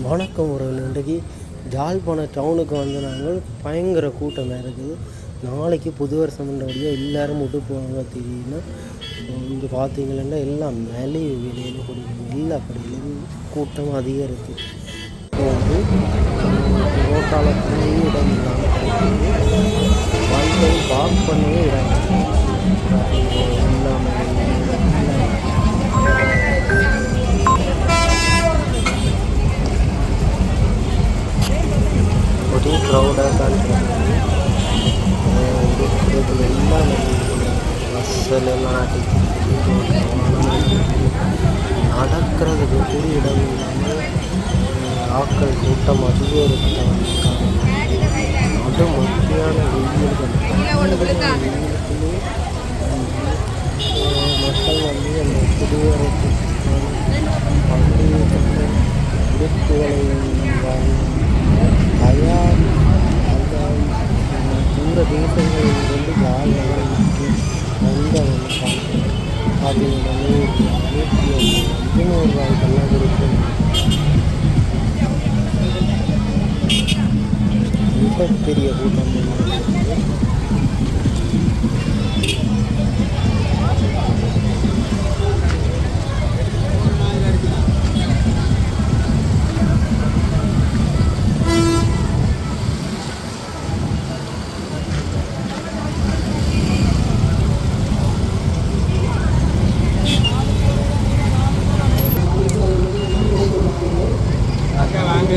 வணக்கம் உறவுகளே. இன்றைக்கு யாழ்ப்பாணம் டவுனுக்கு வந்து நாங்கள் பயங்கர கூட்டமாக இருக்குது. நாளைக்கு புது வருஷம்ன்றபடியாக எல்லோரும் விட்டு போவாங்க திடீர்னு. இங்கே பார்த்தீங்கன்னா எல்லாம் மலிவு விலையில் குடிக்கணும். எல்லா கடையிலையும் கூட்டம் அதிகரித்து போகுது. ரோட்டால் போய் இடம் இல்லாமல் கிடைக்குது. வாழ்க்கை பார்க் பண்ணவே இடம் இல்லாமல் ஒரே க்ரௌடாக தான் இருக்கிறது. எல்லாம் பஸ்ஸில் எல்லாம் நடக்கிறதுக்கு கூட இடம் இல்லாமல் ஆட்கள் கூட்டம் அதிகரித்தாங்க. அது முக்கியமான வெயில்கள் மக்கள் வந்து அந்த குடியரசு பண்டிகை உடுப்புகளை தயார் தூர தேசங்களிலிருந்து யாழ்ப்பாணத்துக்கு வந்தவங்க பார்த்தீங்கன்னா 150 ரூபாய்க்கெல்லாம் இருக்கும். மிகப்பெரிய கூட்டம் வாங்க